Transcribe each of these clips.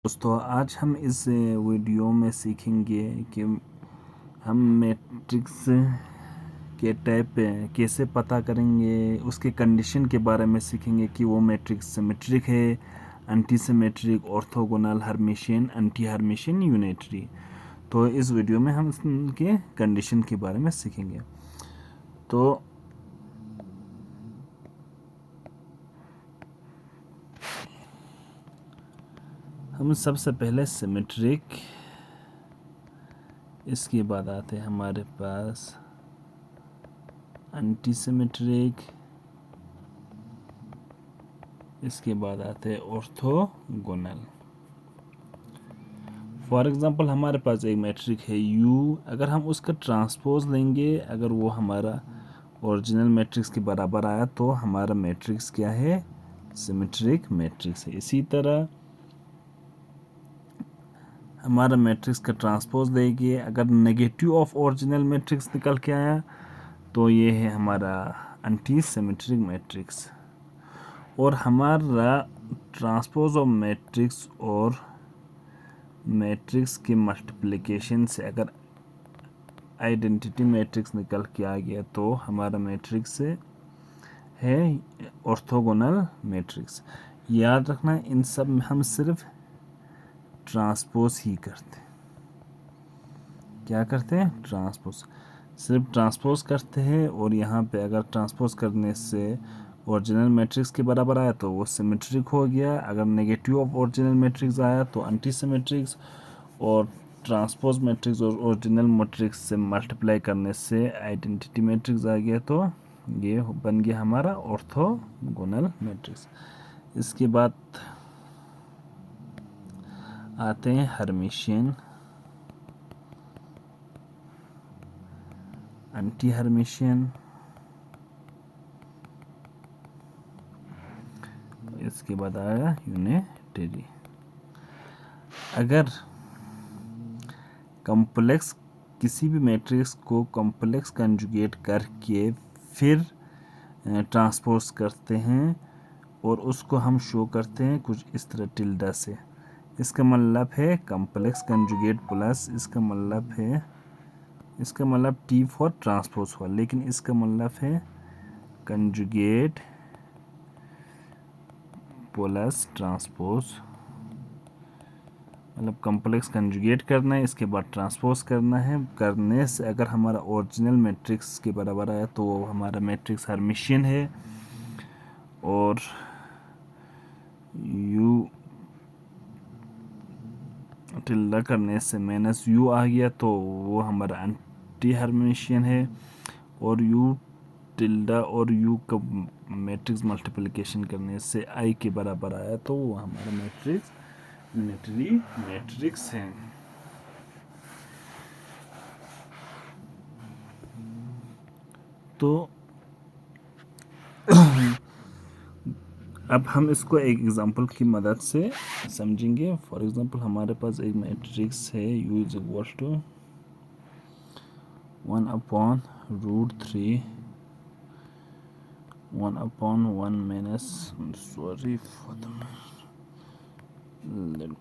दोस्तों आज हम इस वीडियो में सीखेंगे कि हम मैट्रिक्स के टाइप कैसे पता करेंगे, उसके कंडीशन के बारे में सीखेंगे कि वो मैट्रिक्स सिमेट्रिक है, anti symmetric, orthogonal, Hermitian, anti Hermitian, unitary. तो इस वीडियो में हम इसके कंडीशन के बारे में सीखेंगे। तो हम सबसे पहले सिमेट्रिक, इसके बाद आते हैं हमारे पास एंटी सिमेट्रिक, इसके बाद आते हैं ऑर्थोगोनल। फॉर एग्ज़ाम्पल हमारे पास एक मैट्रिक है U, अगर हम उसका ट्रांसपोज लेंगे, अगर वो हमारा ओरिजिनल मैट्रिक्स के बराबर आया तो हमारा मैट्रिक्स क्या है, सिमेट्रिक मैट्रिक्स है। इसी तरह हमारा मैट्रिक्स का ट्रांसपोज लेंगे, अगर नेगेटिव ऑफ ओरिजिनल मैट्रिक्स निकल के आया तो ये है हमारा एंटी सिमेट्रिक मैट्रिक्स। और हमारा ट्रांसपोज ऑफ मैट्रिक्स और मैट्रिक्स के मल्टीप्लिकेशन से अगर आइडेंटिटी मैट्रिक्स निकल के आ गया तो हमारा मैट्रिक्स है ऑर्थोगोनल मैट्रिक्स। याद रखना, इन सब में हम सिर्फ ट्रांसपोज ही करते हैं। क्या करते हैं? ट्रांसपोज, सिर्फ ट्रांसपोज करते हैं। और यहाँ पे अगर ट्रांसपोज करने से ओरिजिनल मैट्रिक्स के बराबर आया तो वो सिमेट्रिक हो गया, अगर नेगेटिव ऑफ ओरिजिनल मैट्रिक्स आया तो एंटी सिमेट्रिक्स, और ट्रांसपोज मैट्रिक्स और ओरिजिनल मैट्रिक्स से मल्टीप्लाई करने से आइडेंटिटी मैट्रिक्स आ गया तो ये बन गया हमारा ऑर्थोगोनल मैट्रिक्स। इसके बाद आते हैं हर्मिशियन, एंटी हर्मिशियन, इसके बाद आया यूनिटरी। अगर कॉम्प्लेक्स किसी भी मैट्रिक्स को कॉम्प्लेक्स कंजुगेट करके फिर ट्रांसपोज करते हैं और उसको हम शो करते हैं कुछ इस तरह टिल्डा से, इसका मतलब है कॉम्प्लेक्स कंजुगेट प्लस, इसका मतलब टी फॉर ट्रांसपोज हुआ, लेकिन इसका मतलब है कंजुगेट प्लस ट्रांसपोज, मतलब कॉम्प्लेक्स कंजुगेट करना है, इसके बाद ट्रांसपोज करना है। करने से अगर हमारा ओरिजिनल मैट्रिक्स के बराबर आया तो हमारा मैट्रिक्स हर्मिशियन है। और U टिल्डा करने से माइनस U आ गया तो वो हमारा एंटी हर्मिशियन है। और U टिल्डा और U का मैट्रिक्स मल्टीप्लिकेशन करने से I के बराबर आया तो वो हमारा मैट्रिक्स यूनिटरी मैट्रिक्स है। तो अब हम इसको एक एग्जांपल की मदद से समझेंगे। फॉर एग्जांपल हमारे पास एक मैट्रिक्स है U is equal to 1/√3 1/1 minus, sorry for the, let me,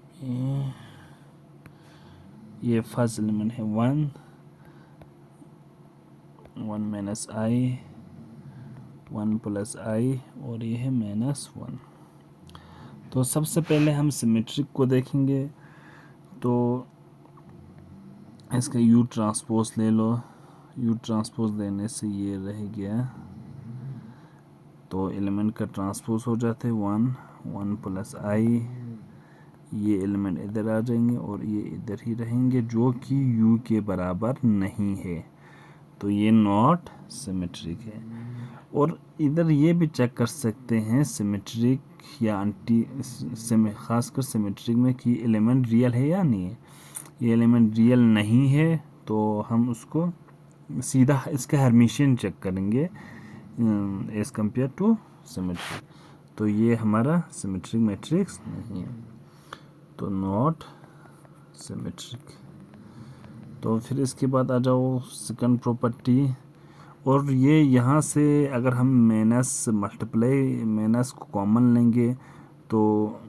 ये फर्स्ट एलिमेंट है 1 माइनस आई, 1 प्लस आई, और ये है -1। तो सबसे पहले हम सिमेट्रिक को देखेंगे। तो इसका U ट्रांसपोज ले लो, U ट्रांसपोज लेने से ये रह गया, तो एलिमेंट का ट्रांसपोज हो जाते हैं 1 प्लस आई, ये एलिमेंट इधर आ जाएंगे और ये इधर ही रहेंगे, जो कि U के बराबर नहीं है, तो ये नॉट सिमेट्रिक है। और इधर ये भी चेक कर सकते हैं सिमेट्रिक या एंटी, खासकर सिमेट्रिक में कि एलिमेंट रियल है या नहीं है। ये एलिमेंट रियल नहीं है तो हम उसको सीधा इसका हर्मिशियन चेक करेंगे एज कंपेयर टू सिमेट्रिक, तो ये हमारा सिमेट्रिक मैट्रिक्स नहीं है, तो नॉट सिमेट्रिक। तो फिर इसके बाद आ जाओ सेकंड प्रॉपर्टी। और ये यहाँ से अगर हम माइनस को कॉमन लेंगे तो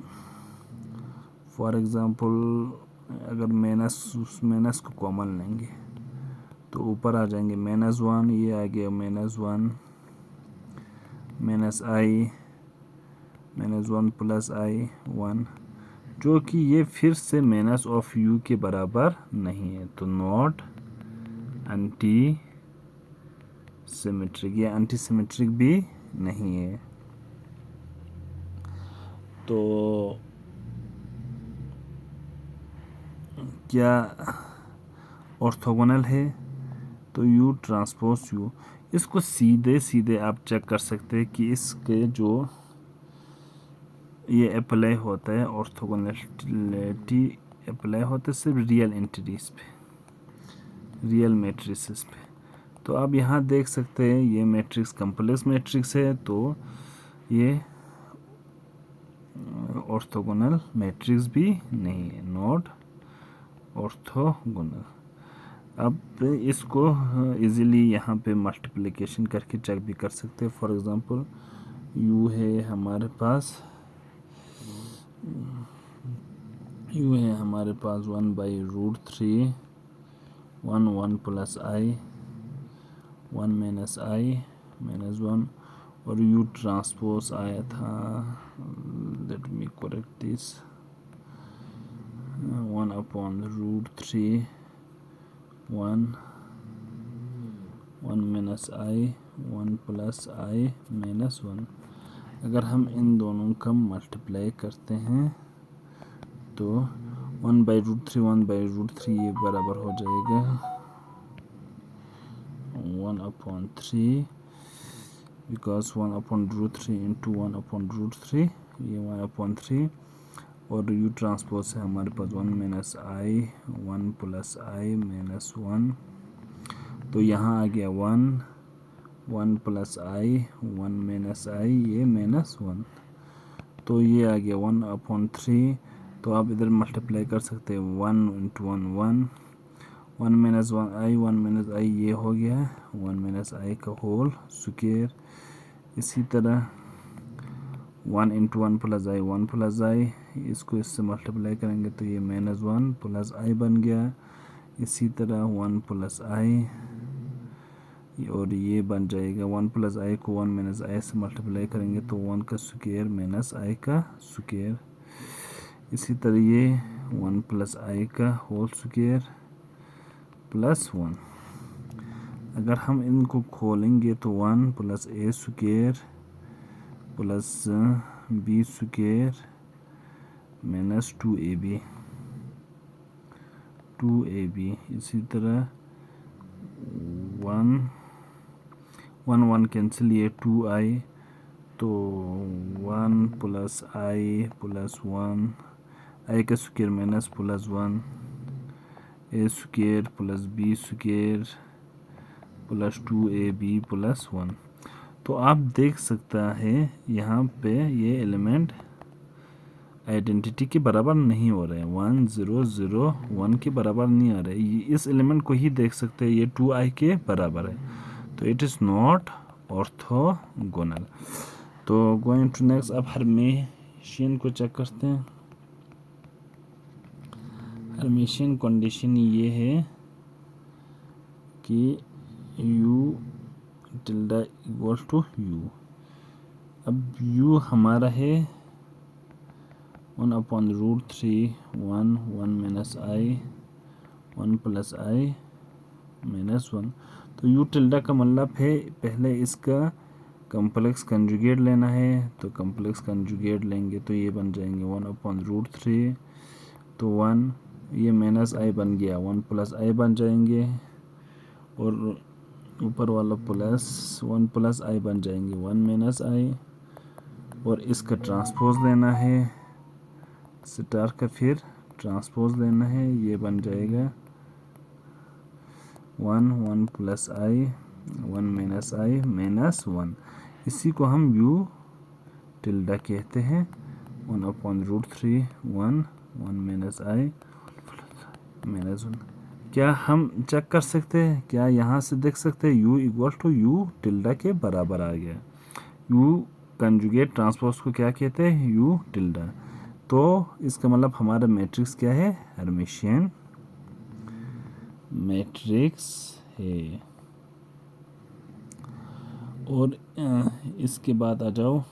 फॉर एग्ज़ाम्पल अगर माइनस को कॉमन लेंगे तो ऊपर आ जाएंगे -1, ये आ गया -1 -i -1 प्लस i 1, जो कि ये फिर से माइनस ऑफ u के बराबर नहीं है, तो नॉट एंटी सिमेट्रिक, ये एंटी सिमेट्रिक भी नहीं है। तो क्या ऑर्थोगोनल है? तो u ट्रांसपोज u, इसको सीधे आप चेक कर सकते हैं कि इसके जो ये अप्लाई होता है, ऑर्थोगोनलिटी अप्लाई होता है सिर्फ रियल एंटिटीज पे, रियल मैट्रिसेस पे। तो आप यहाँ देख सकते हैं ये मैट्रिक्स कॉम्प्लेक्स मैट्रिक्स है, तो ये ऑर्थोगोनल मैट्रिक्स भी नहीं है, नॉट ऑर्थोगोनल। अब इसको इजीली यहाँ पे मल्टीप्लिकेशन करके चेक भी कर सकते हैं। फॉर एग्जांपल u है हमारे पास 1/√3 1 प्लस i 1 माइनस i -1, और u ट्रांसपोज आया था, let me correct this, 1/√3 1 minus i 1 plus i -1। अगर हम इन दोनों का मल्टीप्लाई करते हैं तो 1/√3 ये बराबर हो जाएगा 1/3, बिकॉज 1/√3 इंटू 1/√3 ये 1/3, और u ट्रांसपोज है हमारे पास 1 माइनस i 1 प्लस i -1, तो यहाँ आ गया 1 प्लस i 1 माइनस i ये -1, तो ये आ गया 1/3। तो आप इधर मल्टीप्लाई कर सकते हैं, 1 इंटू 1 माइनस 1 माइनस i ये हो गया 1 माइनस i का होल स्क्वायर। इसी तरह 1 into 1 plus i 1 plus i, इसको इससे मल्टीप्लाई करेंगे तो ये -1 प्लस i बन गया। इसी तरह 1 प्लस i, और ये बन जाएगा 1 प्लस i को 1 माइनस i से मल्टीप्लाई करेंगे तो 1 का स्क्वायर माइनस i का स्क्वायर। इसी तरह ये 1 प्लस i का होल स्क्वायर प्लस 1। अगर हम इनको खोलेंगे तो 1 plus a square plus b square minus 2ab। इसी तरह 1 कैंसिल, ये 2i, तो 1 प्लस i प्लस 1 i का square minus plus 1 a square plus b square plus 2ab plus 1। तो आप देख सकता है यहाँ पे ये एलिमेंट आइडेंटिटी के बराबर नहीं हो रहे हैं, 1 0 0 1 के बराबर नहीं आ रहे। इस एलिमेंट को ही देख सकते हैं, ये 2i के बराबर है, तो इट इज़ नॉट ऑर्थोगोनल। तो गोइंग टू नेक्स्ट, अब हर्मिशियन को चेक करते हैं। हर्मिशियन कंडीशन ये है कि u tilde equal to u। अब u हमारा है 1/√3 1 माइनस i 1 प्लस i -1। तो u टिल्डा का मतलब है पहले इसका कॉम्प्लेक्स कंजुगेट लेना है, तो कॉम्प्लेक्स कंजुगेट लेंगे तो ये बन जाएंगे 1/√3, तो 1 ये माइनस i बन गया, 1 प्लस i बन जाएंगे, और ऊपर वाला प्लस 1 प्लस i बन जाएंगे 1 माइनस i, और इसका ट्रांसपोज लेना है, स्टार का फिर ट्रांसपोज लेना है, ये बन जाएगा 1 प्लस i 1 माइनस i -1। इसी को हम u टिल्डा कहते हैं, 1/√3 1 माइनस i -1। क्या हम चेक कर सकते हैं, क्या यहाँ से देख सकते हैं u equal to u tilde के बराबर आ गया। u कंजुगेट ट्रांसपोज को क्या कहते हैं, u टिल्डा। तो इसका मतलब हमारा मैट्रिक्स क्या है, हर्मिशियन मैट्रिक्स है। और इसके बाद आ जाओ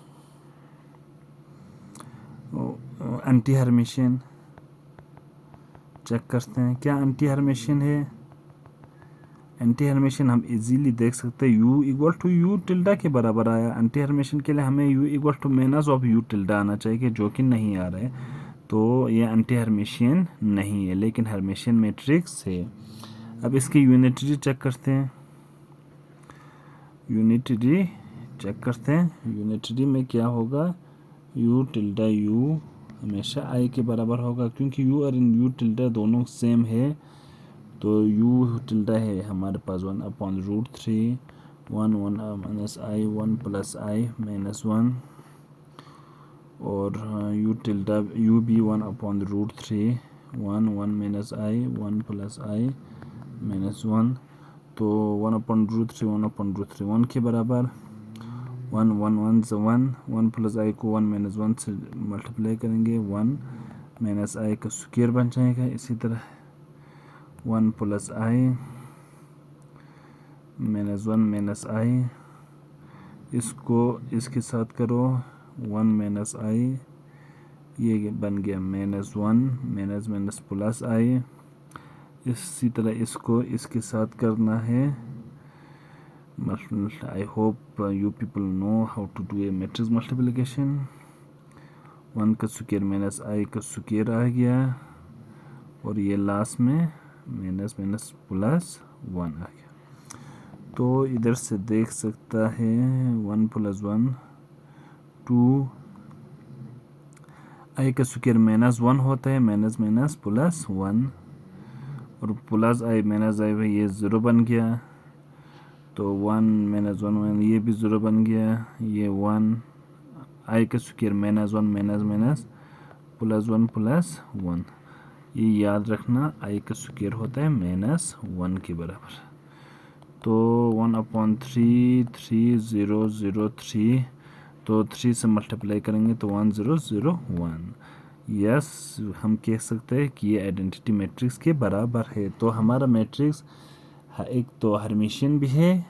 एंटी हर्मिशियन चेक करते हैं। क्या एंटी हर्मिशियन है? एंटी हर्मिशियन हम इजीली देख सकते हैं u equal to u tilde के बराबर आया। एंटी हर्मिशियन के लिए हमें u equal to minus of u tilde आना चाहिए, जो कि नहीं आ रहा है, तो ये एंटी हर्मिशियन नहीं है, लेकिन हर्मिशियन मैट्रिक्स है। अब इसकी यूनिटरी चेक करते हैं। यूनिटरी चेक करते हैं। यूनिटरी में क्या होगा, u टिल्डा u हमेशा i के बराबर होगा, क्योंकि u और u टिल्डा दोनों सेम है। तो u टिल्डा है हमारे पास 1/√3, 1 minus i, 1 plus i minus 1, और u टिल्डा u भी 1/√3, 1 minus i, 1 plus i minus 1। तो 1/√3 1/√3 1 के बराबर, 1 1 1 से 1, 1 प्लस i को 1 माइनस 1 से मल्टीप्लाई करेंगे, 1 माइनस i का स्क्वायर बन जाएगा। इसी तरह 1 plus i minus 1 minus i, इसको इसके साथ करो, 1 माइनस i, ये बन गया minus 1, minus minus plus i। इसी तरह इसको इसके साथ करना है। I hope you people know how to do a matrix multiplication। 1 का स्क्वायर माइनस i का स्क्वायर आ गया, और ये लास्ट में माइनस माइनस प्लस 1 आ गया। तो इधर से देख सकता है 1 प्लस 1 2, i का स्क्वायर माइनस 1 होता है, माइनस माइनस प्लस 1, और प्लस i माइनस i भाई ये 0 बन गया। तो 1 माइनस 1 ये भी 0 बन गया, ये 1, i का square minus 1 minus minus plus 1 plus 1। ये याद रखना, i का स्क्वायर होता है माइनस 1 के बराबर। तो 1/3 3 0 0 3, तो 3 से मल्टीप्लाई करेंगे तो 1 0 0 1। यस, हम कह सकते हैं कि ये आइडेंटिटी मैट्रिक्स के बराबर है। तो हमारा मैट्रिक्स एक तो हर्मिशियन भी है,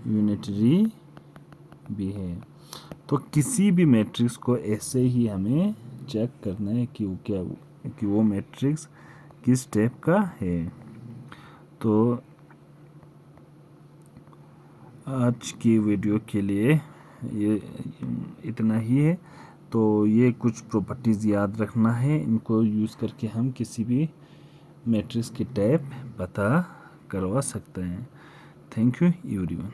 यूनिटरी भी है। तो किसी भी मैट्रिक्स को ऐसे ही हमें चेक करना है कि वो मैट्रिक्स किस टाइप का है। तो आज की वीडियो के लिए ये इतना ही है। तो ये कुछ प्रॉपर्टीज़ याद रखना है, इनको यूज़ करके हम किसी भी मैट्रिक्स की टाइप पता करवा सकते हैं। Thank you everyone.